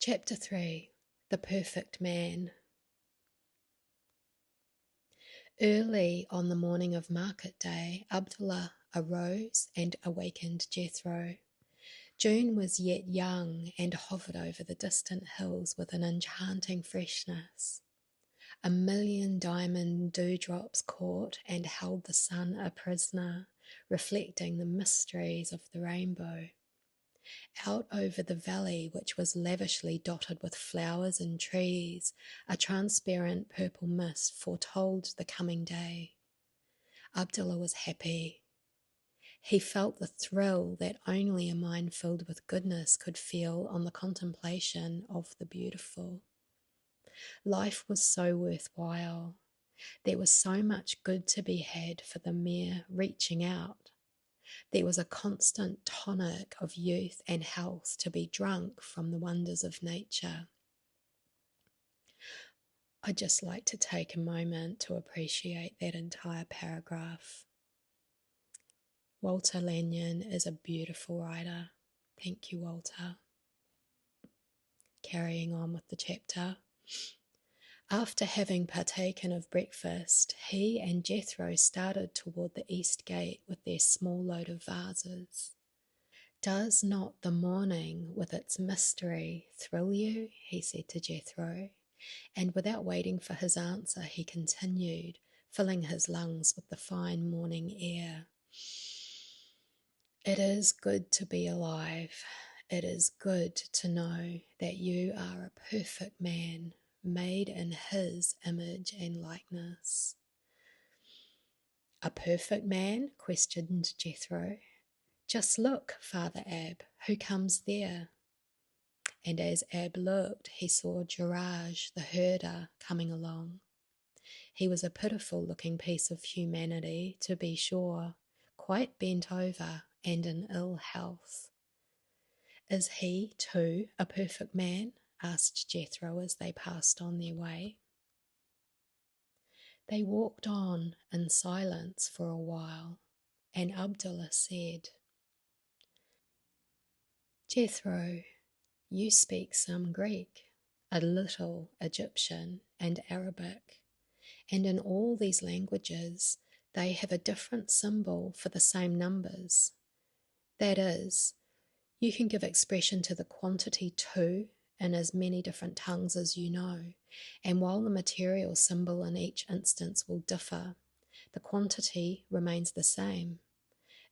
Chapter 3. The Perfect Man. Early on the morning of market day, Abdullah arose and awakened Jethro. June was yet young and hovered over the distant hills with an enchanting freshness. 1,000,000 diamond dewdrops caught and held the sun a prisoner, reflecting the mysteries of the rainbow. Out over the valley, which was lavishly dotted with flowers and trees, a transparent purple mist foretold the coming day. Abdullah was happy. He felt the thrill that only a mind filled with goodness could feel on the contemplation of the beautiful. Life was so worthwhile. There was so much good to be had for the mere reaching out. There was a constant tonic of youth and health to be drunk from the wonders of nature. I'd just like to take a moment to appreciate that entire paragraph. Walter Lanyon is a beautiful writer. Thank you, Walter. Carrying on with the chapter. After having partaken of breakfast, he and Jethro started toward the east gate with their small load of vases. "Does not the morning with its mystery thrill you?" he said to Jethro, and without waiting for his answer, he continued, filling his lungs with the fine morning air. "It is good to be alive. It is good to know that you are a perfect man, made in his image and likeness." "A perfect man?" questioned Jethro. "Just look, Father Ab, who comes there?" And as Ab looked, he saw Jiraj, the herder, coming along. He was a pitiful-looking piece of humanity, to be sure, quite bent over and in ill health. "Is he, too, a perfect man?" asked Jethro as they passed on their way. They walked on in silence for a while, and Abdullah said, "Jethro, you speak some Greek, a little Egyptian, and Arabic, and in all these languages they have a different symbol for the same numbers. That is, you can give expression to the quantity 2 in as many different tongues as you know, and while the material symbol in each instance will differ, the quantity remains the same.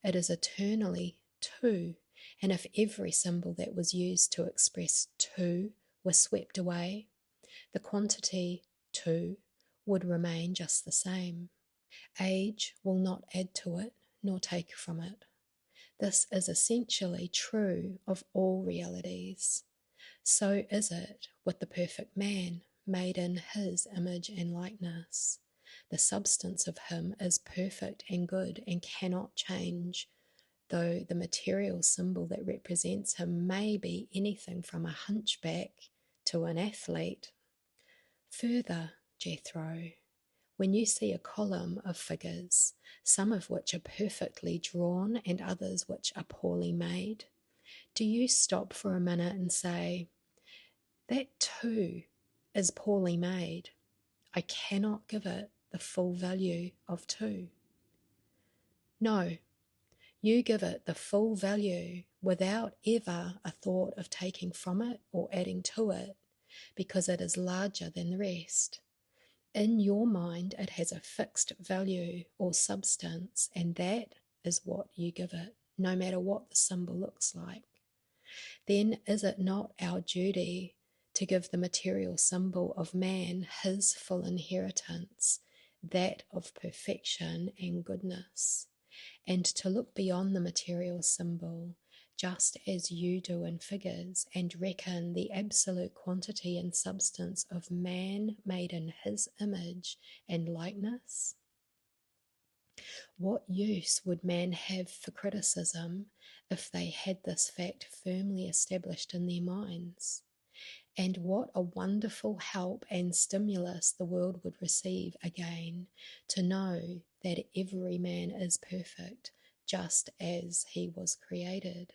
It is eternally 2, and if every symbol that was used to express 2 were swept away, the quantity 2 would remain just the same. Age will not add to it nor take from it. This is essentially true of all realities. So is it with the perfect man, made in his image and likeness. The substance of him is perfect and good and cannot change, though the material symbol that represents him may be anything from a hunchback to an athlete. Further, Jethro, when you see a column of figures, some of which are perfectly drawn and others which are poorly made, do you stop for a minute and say, "That too is poorly made. I cannot give it the full value of 2. No, you give it the full value without ever a thought of taking from it or adding to it, because it is larger than the rest. In your mind, it has a fixed value or substance, and that is what you give it, no matter what the symbol looks like. Then is it not our duty to give the material symbol of man his full inheritance, that of perfection and goodness, and to look beyond the material symbol, just as you do in figures, and reckon the absolute quantity and substance of man made in his image and likeness? What use would man have for criticism if they had this fact firmly established in their minds? And what a wonderful help and stimulus the world would receive again to know that every man is perfect, just as he was created.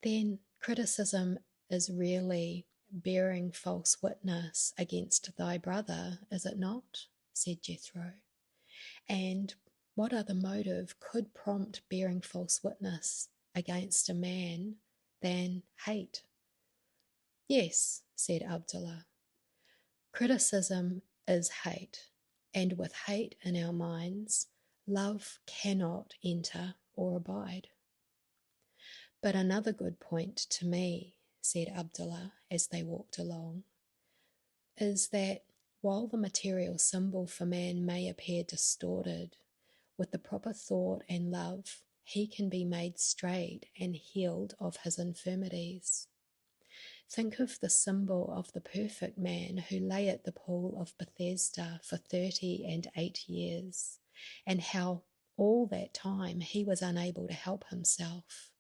Then criticism is really bearing false witness against thy brother, is it not? Said Jethro. And what other motive could prompt bearing false witness against a man than hate? Yes, said Abdullah. Criticism is hate, and with hate in our minds, love cannot enter or abide. But another good point to me, said Abdullah as they walked along, is that while the material symbol for man may appear distorted, with the proper thought and love, he can be made straight and healed of his infirmities. Think of the symbol of the perfect man who lay at the pool of Bethesda for 38 years, and how all that time he was unable to help himself.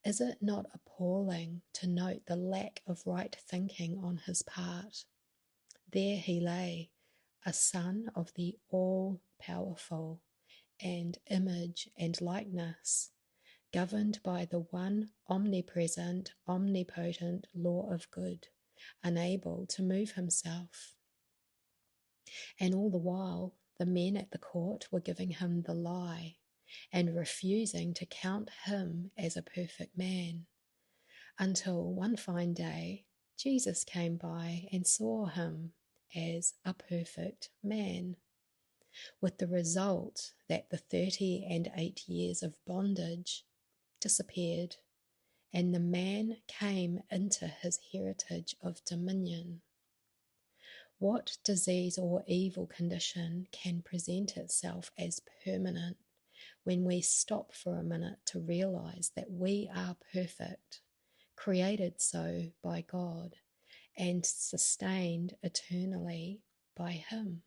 Is it not appalling to note the lack of right thinking on his part? There he lay, a son of the all-powerful, and image and likeness, governed by the one omnipresent, omnipotent law of good, unable to move himself. And all the while, the men at the court were giving him the lie and refusing to count him as a perfect man, until one fine day Jesus came by and saw him as a perfect man, with the result that the 38 years of bondage disappeared, and the man came into his heritage of dominion. What disease or evil condition can present itself as permanent when we stop for a minute to realize that we are perfect, created so by God, and sustained eternally by Him?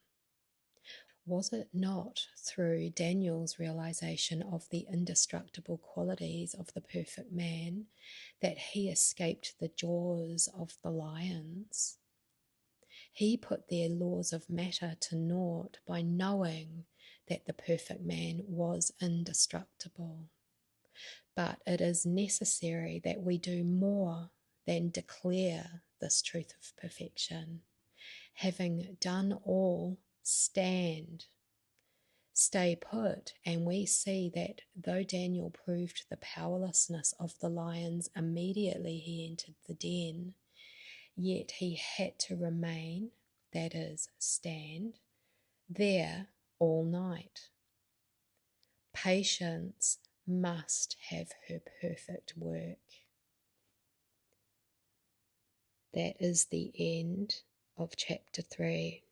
Was it not through Daniel's realization of the indestructible qualities of the perfect man that he escaped the jaws of the lions? He put their laws of matter to naught by knowing that the perfect man was indestructible. But it is necessary that we do more than declare this truth of perfection. Having done all, stay put, and we see that though Daniel proved the powerlessness of the lions immediately he entered the den, yet he had to remain, that is, stand, there all night. Patience must have her perfect work. That is the end of chapter 3.